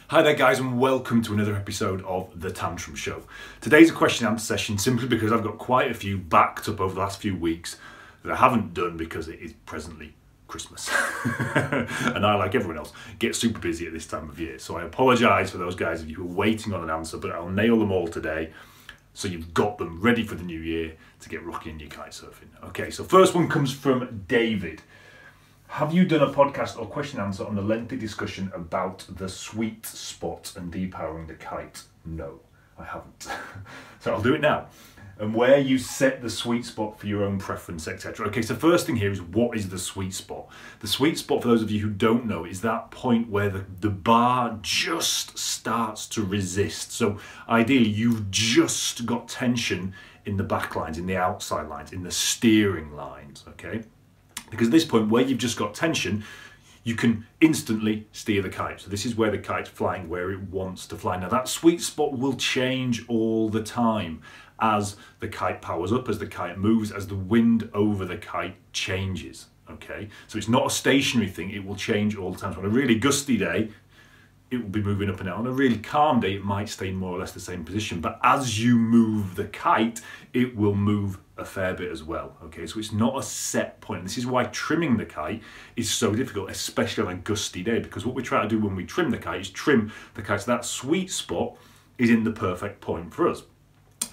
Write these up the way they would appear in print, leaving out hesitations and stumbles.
Hi there guys, and welcome to another episode of The Tantrum Show. Today's a question and answer session simply because I've got quite a few backed up over the last few weeks that I haven't done because it is presently Christmas. And I, like everyone else, get super busy at this time of year. So I apologise for those guys of you who are waiting on an answer, but I'll nail them all today so you've got them ready for the new year to get rocking in your kite surfing. Okay, so first one comes from David. Have you done a podcast or question and answer on the lengthy discussion about the sweet spot and depowering the kite? No, I haven't. So I'll do it now. And where you set the sweet spot for your own preference, etc. Okay, so first thing here is, what is the sweet spot? The sweet spot, for those of you who don't know, is that point where the bar just starts to resist. So ideally, you've just got tension in the back lines, in the outside lines, in the steering lines, okay? Because at this point, where you've just got tension, you can instantly steer the kite. So this is where the kite's flying where it wants to fly. Now that sweet spot will change all the time as the kite powers up, as the kite moves, as the wind over the kite changes, okay? So it's not a stationary thing, it will change all the time. So on a really gusty day, it will be moving up and down. On a really calm day, it might stay in more or less the same position. But as you move the kite, it will move a fair bit as well, okay? So it's not a set point. This is why trimming the kite is so difficult, especially on a gusty day, because what we try to do when we trim the kite is trim the kite so that sweet spot is in the perfect point for us.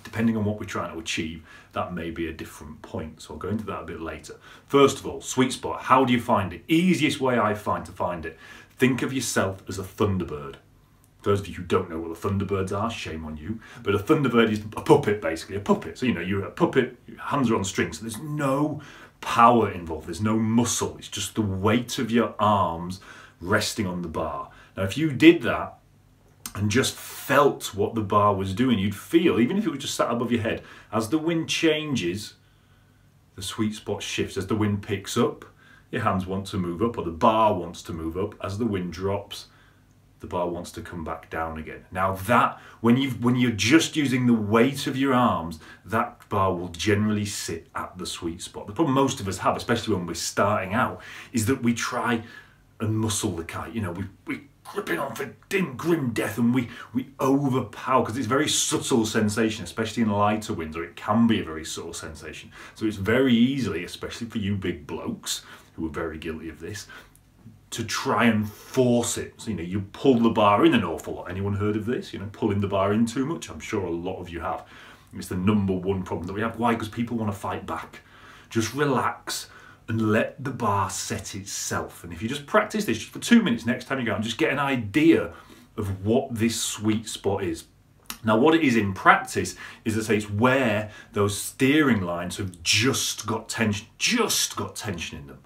Depending on what we're trying to achieve, that may be a different point. So I'll go into that a bit later. First of all, sweet spot, how do you find it? Easiest way I find to find it, think of yourself as a thunderbird. Those of you who don't know what the thunderbirds are, shame on you. But a thunderbird is a puppet, basically, a puppet. So, you know, you're a puppet, your hands are on strings. So there's no power involved, there's no muscle. It's just the weight of your arms resting on the bar. Now, if you did that and just felt what the bar was doing, you'd feel, even if it was just sat above your head, as the wind changes, the sweet spot shifts. As the wind picks up, your hands want to move up, or the bar wants to move up. As the wind drops, the bar wants to come back down again. Now that, when you're just using the weight of your arms, that bar will generally sit at the sweet spot. The problem most of us have, especially when we're starting out, is that we try and muscle the kite. You know, we gripping on for grim death, and we overpower, because it's a very subtle sensation, especially in lighter winds, or it can be a very subtle sensation. So it's very easily, especially for you big blokes, who are very guilty of this, to try and force it. So, you know, you pull the bar in an awful lot. Anyone heard of this? You know, pulling the bar in too much? I'm sure a lot of you have. It's the #1 problem that we have. Why? Because people want to fight back. Just relax and let the bar set itself. And if you just practice this just for 2 minutes next time you go, and just get an idea of what this sweet spot is. Now, what it is in practice is, I say, it's where those steering lines have just got tension in them.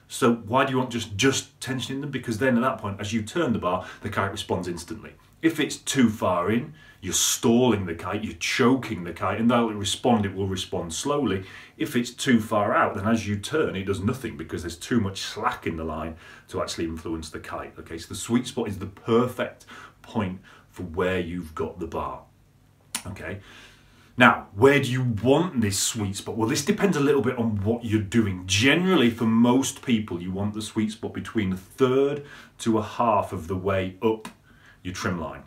So why do you want just tension in them? Because then at that point, as you turn the bar, the kite responds instantly. If it's too far in, you're stalling the kite, you're choking the kite, and that'll respond, it will respond slowly. If it's too far out, then as you turn, it does nothing because there's too much slack in the line to actually influence the kite. Okay, so the sweet spot is the perfect point for where you've got the bar. Okay. Now, where do you want this sweet spot? Well, this depends a little bit on what you're doing. Generally, for most people, you want the sweet spot between 1/3 to 1/2 of the way up your trim line.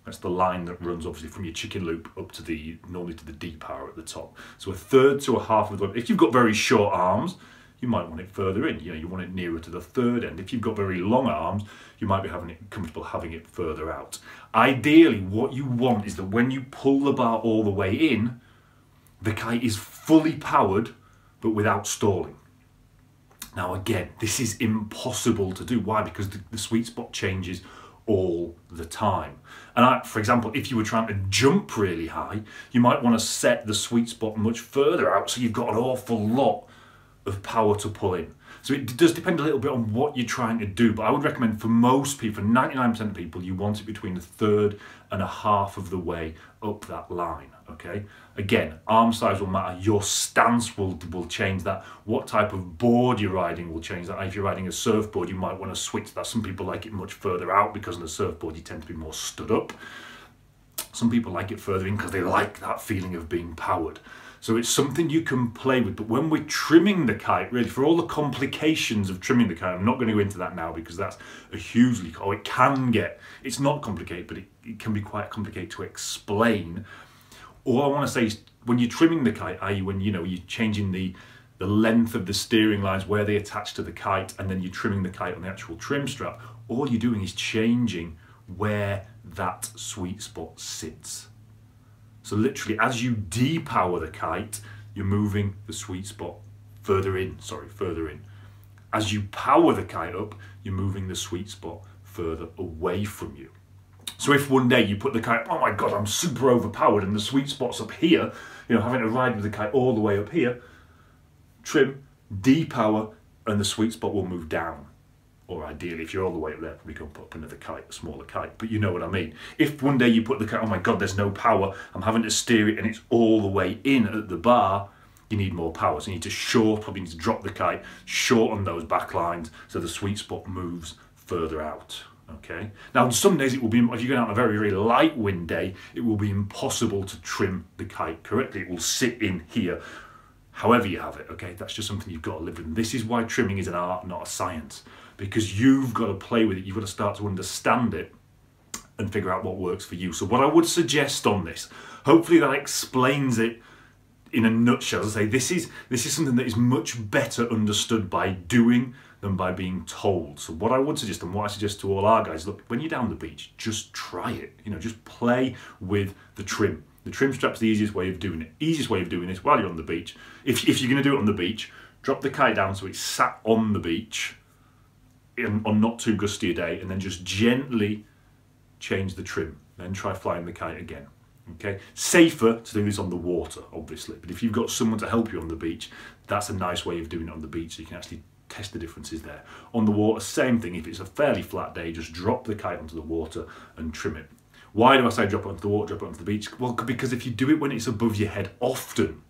That's the line that runs obviously from your chicken loop up to normally to the depower at the top. So 1/3 to 1/2 of the way. If you've got very short arms, you might want it further in. You know, you want it nearer to the third end. If you've got very long arms, you might be comfortable having it further out. Ideally, what you want is that when you pull the bar all the way in, the kite is fully powered, but without stalling. Now again, this is impossible to do. Why? Because the sweet spot changes all the time. And for example, if you were trying to jump really high, you might want to set the sweet spot much further out, so you've got an awful lot of power to pull in. So it does depend a little bit on what you're trying to do, but I would recommend for most people, for 99% of people, you want it between 1/3 and 1/2 of the way up that line, okay? Again, arm size will matter, your stance will change that, what type of board you're riding will change that. If you're riding a surfboard, you might want to switch that. Some people like it much further out because on a surfboard you tend to be more stood up. Some people like it further in because they like that feeling of being powered. So it's something you can play with. But when we're trimming the kite, really, for all the complications of trimming the kite, I'm not going to go into that now because that's a hugely, or it can get, it's not complicated, but it can be quite complicated to explain. All I want to say is when you're trimming the kite, i.e. when you're changing the length of the steering lines where they attach to the kite, and then you're trimming the kite on the actual trim strap, all you're doing is changing where that sweet spot sits. So literally, as you depower the kite, you're moving the sweet spot further in. As you power the kite up, you're moving the sweet spot further away from you. So if one day you put the kite, oh my God, I'm super overpowered and the sweet spot's up here, having to ride with the kite all the way up here, trim, depower, and the sweet spot will move down. Or ideally, if you're all the way up there, we can put up another kite, a smaller kite, but you know what I mean. If one day you put the kite, oh my God, there's no power, I'm having to steer it and it's all the way in at the bar, you need more power. So you need to probably need to drop the kite, shorten those back lines so the sweet spot moves further out. Okay. Now, on some days it will be, if you're going out on a very, very light wind day, it will be impossible to trim the kite correctly. It will sit in here, however you have it. Okay, that's just something you've got to live with. And this is why trimming is an art, not a science, because you've got to play with it. You've got to start to understand it and figure out what works for you. So what I would suggest on this, hopefully that explains it in a nutshell. As I say, this is something that is much better understood by doing than by being told. So what I would suggest, and what I suggest to all our guys, look, when you're down the beach, just try it. Just play with the trim. The trim strap's the easiest way of doing it. Easiest way of doing this while you're on the beach. If you're going to do it on the beach, drop the kite down so it's sat on the beach on not too gusty a day, and then just gently change the trim. Then try flying the kite again. Okay, safer to do this on the water, obviously, but if you've got someone to help you on the beach, that's a nice way of doing it on the beach, so you can actually test the differences there. On the water, same thing. If it's a fairly flat day, just drop the kite onto the water and trim it. Why do I say drop it onto the water, drop it onto the beach? Well, because if you do it when it's above your head, often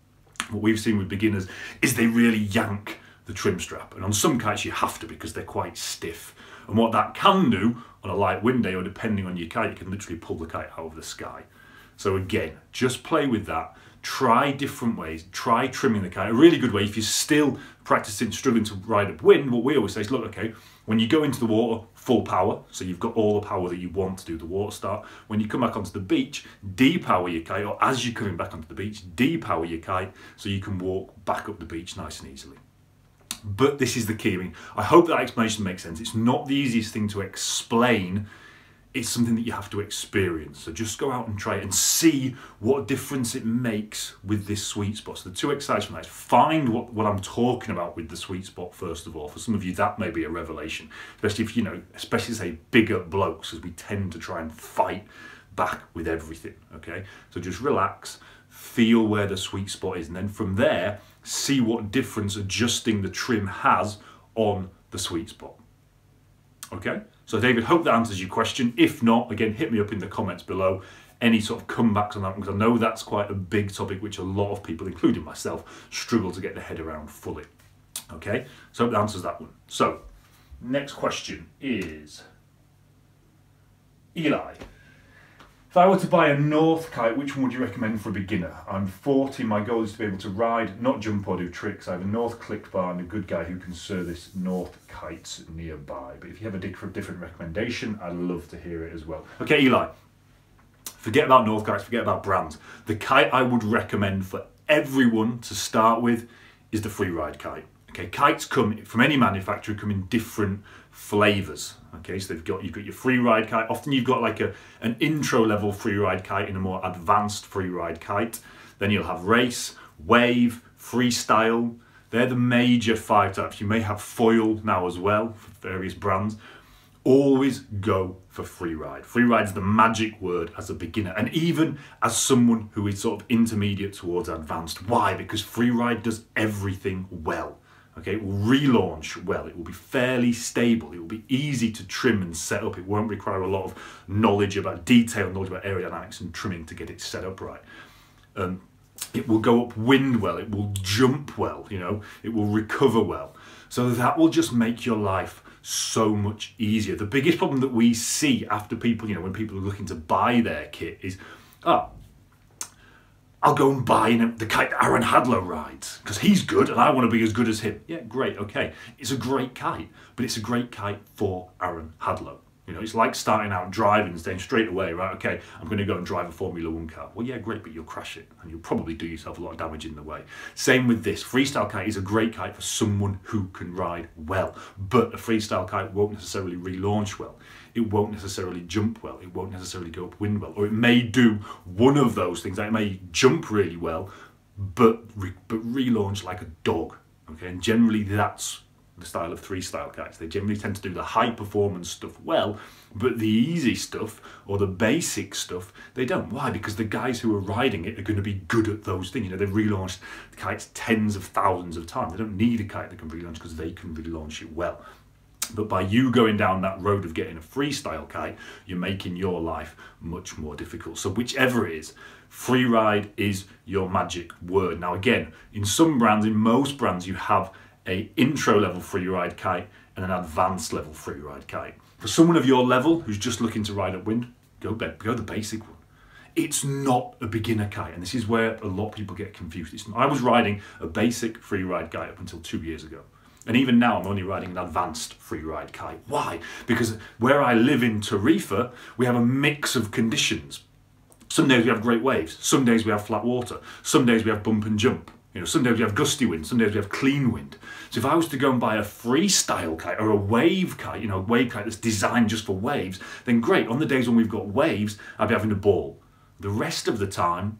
what we've seen with beginners is they really yank the trim strap, and on some kites you have to because they're quite stiff, and what that can do on a light wind day, or depending on your kite, you can literally pull the kite out of the sky. So again, just play with that. Try different ways. Try trimming the kite. A really good way, if you're still practicing, struggling to ride upwind, what we always say is, look, okay, when you go into the water, full power, so you've got all the power that you want to do the water start. When you come back onto the beach, depower your kite, or as you're coming back onto the beach, depower your kite so you can walk back up the beach nice and easily. But this is the key. I hope that explanation makes sense. It's not the easiest thing to explain. It's something that you have to experience. So just go out and try it and see what difference it makes with this sweet spot. So the two exercises from that is find what I'm talking about with the sweet spot first of all. For some of you, that may be a revelation, especially if, especially say bigger blokes, as we tend to try and fight back with everything, okay? So just relax, feel where the sweet spot is, and then from there, see what difference adjusting the trim has on the sweet spot, okay? So David, hope that answers your question. If not, again, hit me up in the comments below. Any sort of comebacks on that, because I know that's quite a big topic which a lot of people, including myself, struggle to get their head around fully. Okay, so hope that answers that one. So, next question is Eli. If I were to buy a North kite, which one would you recommend for a beginner? I'm 40, my goal is to be able to ride, not jump or do tricks. I have a North click bar and a good guy who can service North kites nearby. But if you have a different recommendation, I'd love to hear it as well. Okay, Eli, forget about North kites, forget about brands. The kite I would recommend for everyone to start with is the free ride kite. Okay, kites come from any manufacturer, come in different flavours. Okay, so you've got your free ride kite. Often you've got like an intro level free ride kite and a more advanced free ride kite. Then you'll have race, wave, freestyle. They're the major 5 types. You may have foil now as well for various brands. Always go for free ride. Free ride is the magic word as a beginner, and even as someone who is sort of intermediate towards advanced. Why? Because free ride does everything well. Okay, it will relaunch well, it will be fairly stable, it will be easy to trim and set up, it won't require a lot of knowledge about detail, knowledge about aerodynamics and trimming to get it set up right. It will go upwind well, it will jump well, it will recover well. So that will just make your life so much easier. The biggest problem that we see after people, when people are looking to buy their kit is, I'll go and buy the kite that Aaron Hadlow rides because he's good and I want to be as good as him. Yeah, great, okay. It's a great kite, but it's a great kite for Aaron Hadlow. You know, it's like starting out driving and saying straight away, right, okay, I'm going to go and drive a Formula 1 car. Well, yeah, great, but you'll crash it and you'll probably do yourself a lot of damage in the way. Same with this. Freestyle kite is a great kite for someone who can ride well, but a freestyle kite won't necessarily relaunch well. It won't necessarily jump well. It won't necessarily go upwind well. Or it may do one of those things. Like it may jump really well, but relaunch like a dog. Okay, and generally that's the style of freestyle kites. They generally tend to do the high performance stuff well, but the easy stuff or the basic stuff, they don't. Why? Because the guys who are riding it are going to be good at those things. You know, they've relaunched the kites tens of thousands of times. They don't need a kite that can relaunch because they can relaunch it well. But by you going down that road of getting a freestyle kite, you're making your life much more difficult. So whichever it is, free ride is your magic word. Now again, in some brands, in most brands, you have a intro level free ride kite and an advanced level free ride kite. For someone of your level who's just looking to ride upwind, go the basic one. It's not a beginner kite, and this is where a lot of people get confused. I was riding a basic free ride kite up until 2 years ago. And even now I'm only riding an advanced free ride kite. Why? Because where I live in Tarifa, we have a mix of conditions. Some days we have great waves, some days we have flat water, some days we have bump and jump. You know, some days we have gusty wind, some days we have clean wind. So if I was to go and buy a freestyle kite or a wave kite, you know, a wave kite that's designed just for waves, then great. On the days when we've got waves, I'd be having a ball. The rest of the time,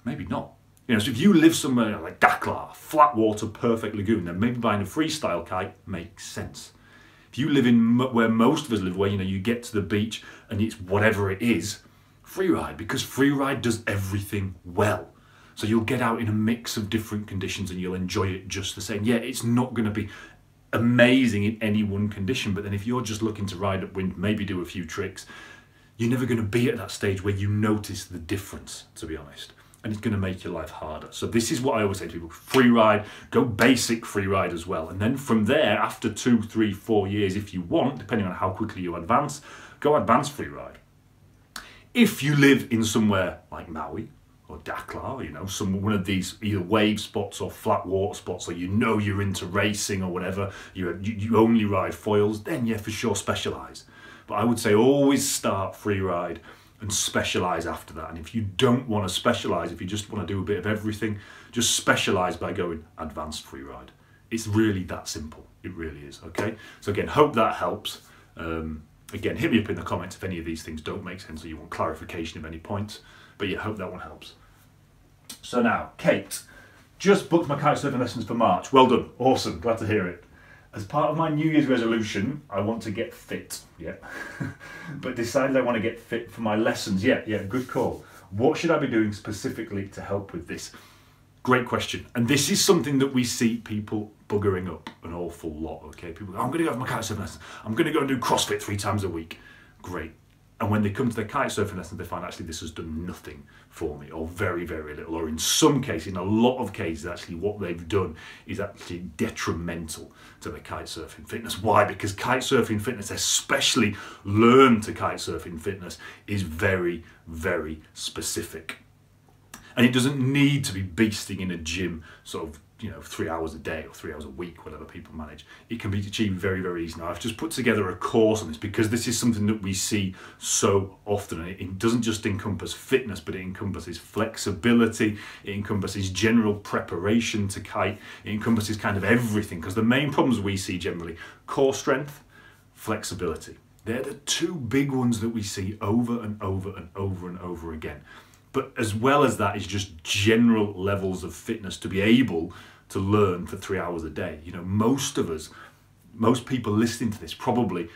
maybe not. You know, so if you live somewhere like Dakar, flat water, perfect lagoon, then maybe buying a freestyle kite makes sense. If you live in where most of us live, where, you know, you get to the beach and it's whatever it is, free ride, because free ride does everything well. So you'll get out in a mix of different conditions and you'll enjoy it just the same. Yeah, it's not going to be amazing in any one condition, but then if you're just looking to ride upwind, maybe do a few tricks, you're never going to be at that stage where you notice the difference, to be honest. And it's going to make your life harder. So this is what I always say to people, free ride, go basic free ride as well. And then from there, after 2, 3, 4 years, if you want, depending on how quickly you advance, go advanced free ride. If you live in somewhere like Maui or Dakar, you know, one of these either wave spots or flat water spots, or you know you're into racing or whatever, you only ride foils, then yeah, for sure, specialise. But I would say always start free ride and specialise after that. And if you don't want to specialise, if you just want to do a bit of everything, just specialise by going advanced free ride. It's really that simple. It really is, okay? So again, hope that helps. Again, hit me up in the comments if any of these things don't make sense or you want clarification of any points. But yeah, hope that one helps. So now, Kate, just booked my kitesurfing lessons for March. Well done, awesome, glad to hear it. As part of my New Year's resolution, I want to get fit, yeah. But decided I want to get fit for my lessons. Yeah, good call. What should I be doing specifically to help with this? Great question. And this is something that we see people buggering up an awful lot, okay? People go, I'm going to go have my kitesurfing lessons. I'm going to go and do CrossFit 3 times a week. Great. And when they come to their kitesurfing lessons, they find actually this has done nothing for me, or very, very little. Or in some cases, in a lot of cases, actually what they've done is actually detrimental to their kitesurfing fitness. Why? Because kitesurfing fitness, especially learn to kitesurfing fitness, is very, very specific. And it doesn't need to be beasting in a gym sort of, you know, 3 hours a day or 3 hours a week, whatever people manage. It can be achieved very, very easily. Now, I've just put together a course on this because this is something that we see so often. And it doesn't just encompass fitness, but it encompasses flexibility. It encompasses general preparation to kite. It encompasses kind of everything, because the main problems we see generally, core strength, flexibility. They're the two big ones that we see over and over and over and over again. But as well as that is just general levels of fitness to be able to learn for 3 hours a day. You know, most of us, most people listening to this probably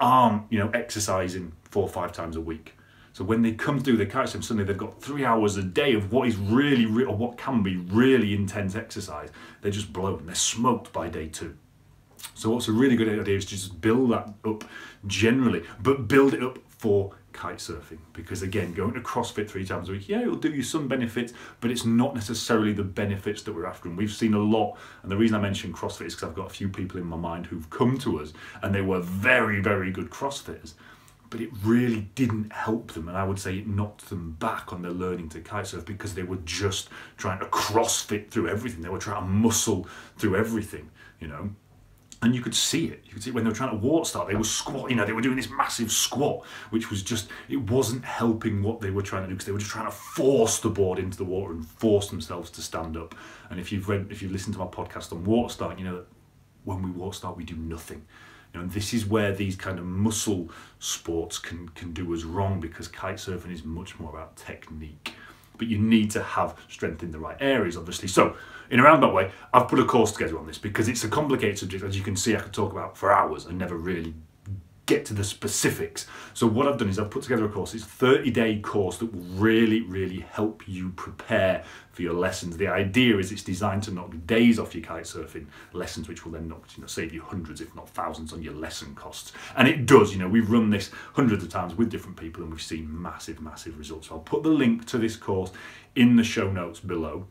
aren't, you know, exercising 4 or 5 times a week. So when they come through the kitesurfing, suddenly they've got 3 hours a day of what is really, or what can be really intense exercise. They're just blown, they're smoked by day 2. So what's a really good idea is to just build that up generally, but build it up for kite surfing, because again, going to CrossFit 3 times a week, yeah, it'll do you some benefits, but it's not necessarily the benefits that we're after. And we've seen a lot, and the reason I mention CrossFit is because I've got a few people in my mind who've come to us and they were very, very good CrossFitters, but it really didn't help them, and I would say it knocked them back on their learning to kitesurf because they were just trying to crossfit through everything. They were trying to muscle through everything, you know. And you could see it. You could see it when they were trying to water start. They were squat, you know, they were doing this massive squat, which was just, it wasn't helping what they were trying to do because they were just trying to force the board into the water and force themselves to stand up. And if you've listened to my podcast on water start, you know that when we water start, we do nothing. You know, and this is where these kind of muscle sports can do us wrong, because kite surfing is much more about technique. But you need to have strength in the right areas, obviously. So, in a roundabout way, I've put a course together on this because it's a complicated subject. As you can see, I could talk about for hours and never really get to the specifics. So what I've done is I've put together a course. It's a 30-day course that will really, really help you prepare for your lessons. The idea is it's designed to knock days off your kite surfing lessons, which will then knock, you know, save you hundreds, if not thousands, on your lesson costs. And it does. You know, we've run this hundreds of times with different people, and we've seen massive, massive results. So I'll put the link to this course in the show notes below.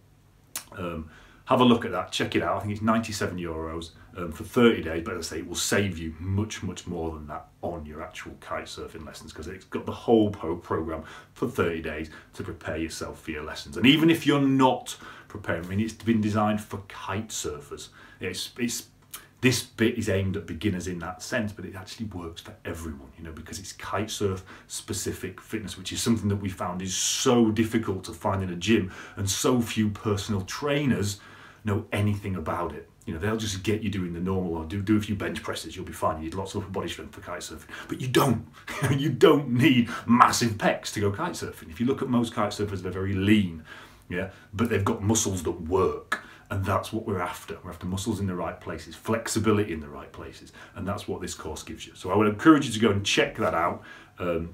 Have a look at that, check it out. I think it's €97 for 30 days, but as I say, it will save you much, much more than that on your actual kite surfing lessons, because it's got the whole program for 30 days to prepare yourself for your lessons. And even if you're not preparing, I mean, it's been designed for kite surfers. This bit is aimed at beginners in that sense, but it actually works for everyone, you know, because it's kite surf specific fitness, which is something that we found is so difficult to find in a gym, and so few personal trainers know anything about it. You know, they'll just get you doing the normal, or do a few bench presses, you'll be fine. You need lots of upper body strength for kite surfing, but you don't. You don't need massive pecs to go kite surfing. If you look at most kite surfers, they're very lean, yeah, but they've got muscles that work. And that's what we're after. We're after muscles in the right places, flexibility in the right places. And that's what this course gives you. So I would encourage you to go and check that out. Even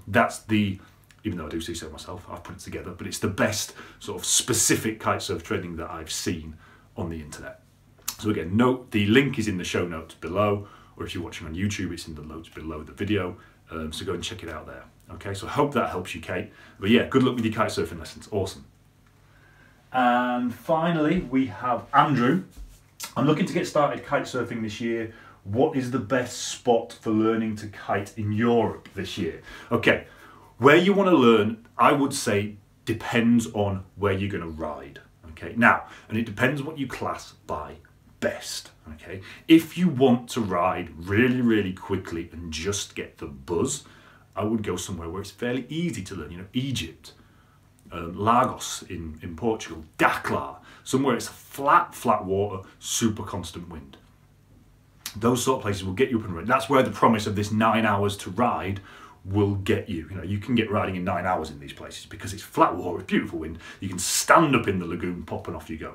though I do see so myself, I've put it together, but it's the best sort of specific kite surf training that I've seen on the internet. So again, note the link is in the show notes below, or if you're watching on YouTube, it's in the notes below the video. So go and check it out there. Okay, so I hope that helps you, Kate. But yeah, good luck with your kite surfing lessons. Awesome. And finally, we have Andrew. I'm looking to get started kite surfing this year. What is the best spot for learning to kite in Europe this year? Okay, where you want to learn, I would say, depends on where you're going to ride. Okay, now, and it depends what you class by best. Okay, if you want to ride really, really quickly and just get the buzz, I would go somewhere where it's fairly easy to learn. You know, Egypt. Lagos in Portugal, Dakar, somewhere it's flat water, super constant wind. Those sort of places will get you up and running. That's where the promise of this 9 hours to ride will get you. You know, you can get riding in 9 hours in these places because it's flat water, it's beautiful wind. You can stand up in the lagoon, pop and off you go.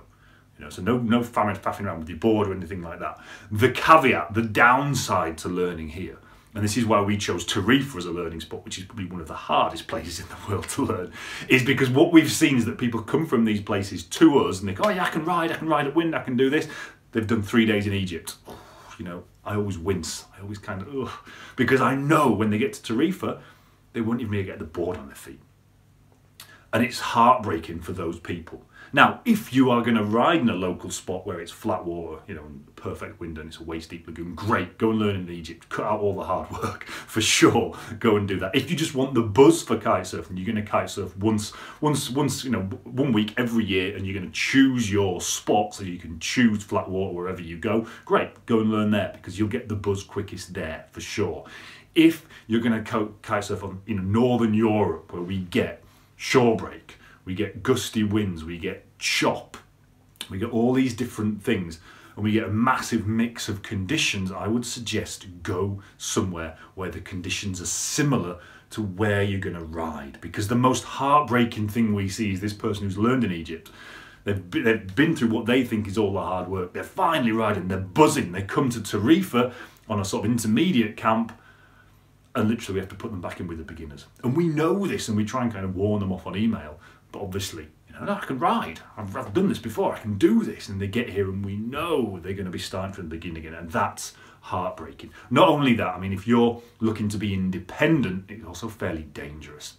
You know, so no faffing around with your board or anything like that. The caveat, the downside to learning here, and this is why we chose Tarifa as a learning spot, which is probably one of the hardest places in the world to learn, is because what we've seen is that people come from these places to us and they go, oh yeah, I can ride at wind, I can do this. They've done 3 days in Egypt. You know, I always wince. I always kind of, because I know when they get to Tarifa, they won't even be able to get the board on their feet. And it's heartbreaking for those people. Now, if you are going to ride in a local spot where it's flat water, you know, perfect wind and it's a waist-deep lagoon, great, go and learn in Egypt. Cut out all the hard work, for sure. Go and do that. If you just want the buzz for kite surfing, you're going to kite surf once, you know, 1 week every year, and you're going to choose your spot so you can choose flat water wherever you go. Great, go and learn there because you'll get the buzz quickest there, for sure. If you're going to kite surf on, you know, Northern Europe, where we get shore break, we get gusty winds, we get chop, we get all these different things, and we get a massive mix of conditions, I would suggest go somewhere where the conditions are similar to where you're going to ride. Because the most heartbreaking thing we see is this person who's learned in Egypt. They've been through what they think is all the hard work. They're finally riding, they're buzzing. They come to Tarifa on a sort of intermediate camp, and literally we have to put them back in with the beginners. And we know this, and we try and kind of warn them off on email, but obviously, you know, no, I can ride. I've done this before, I can do this. And they get here and we know they're going to be starting from the beginning again, and that's heartbreaking. Not only that, I mean, if you're looking to be independent, it's also fairly dangerous.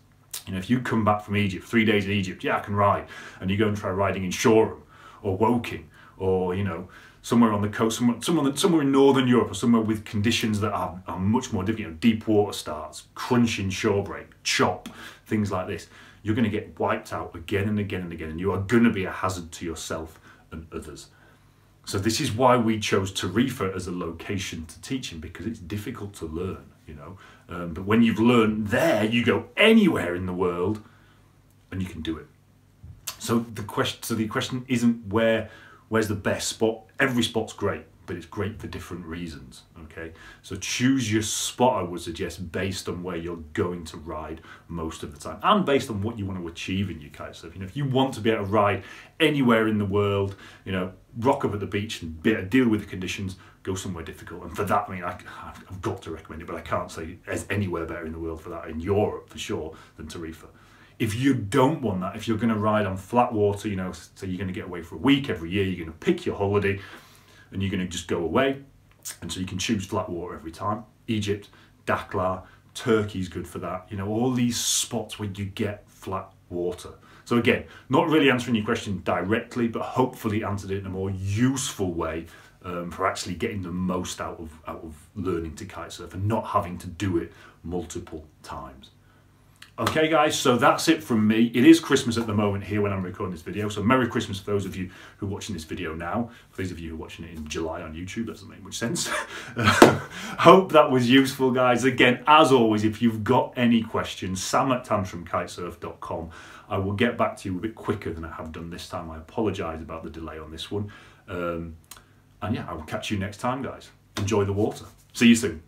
You know, if you come back from Egypt, 3 days in Egypt, yeah, I can ride, and you go and try riding in Shoreham or Woking or, you know, somewhere on the coast, somewhere in Northern Europe, or somewhere with conditions that are much more difficult, you know, deep water starts, crunching shore break, chop, things like this, you're going to get wiped out again and again and again, and you are going to be a hazard to yourself and others. So this is why we chose Tarifa as a location to teach in, because it's difficult to learn, you know. But when you've learned there, you go anywhere in the world and you can do it. So the question isn't where's the best spot. Every spot's great, but it's great for different reasons, okay? So choose your spot, I would suggest, based on where you're going to ride most of the time, and based on what you want to achieve in your kite surf. You know, if you want to be able to ride anywhere in the world, you know, rock up at the beach and deal with the conditions, go somewhere difficult. And for that, I mean, I've got to recommend it, but I can't say there's anywhere better in the world for that, in Europe for sure, than Tarifa. If you don't want that, if you're going to ride on flat water, you know, so you're going to get away for a week every year, you're going to pick your holiday and you're going to just go away, and so you can choose flat water every time. Egypt, Dakar, Turkey's good for that. You know, all these spots where you get flat water. So again, not really answering your question directly, but hopefully answered it in a more useful way for actually getting the most out of learning to kite surf and not having to do it multiple times. Okay guys, so that's it from me. It is Christmas at the moment here when I'm recording this video, so Merry Christmas for those of you who are watching this video now. For those of you who are watching it in July on YouTube, that doesn't make much sense. Hope that was useful, guys. Again, as always, if you've got any questions, sam@tantrumkitesurf.com. I will get back to you a bit quicker than I have done this time. I apologise about the delay on this one. And yeah, I will catch you next time, guys. Enjoy the water. See you soon.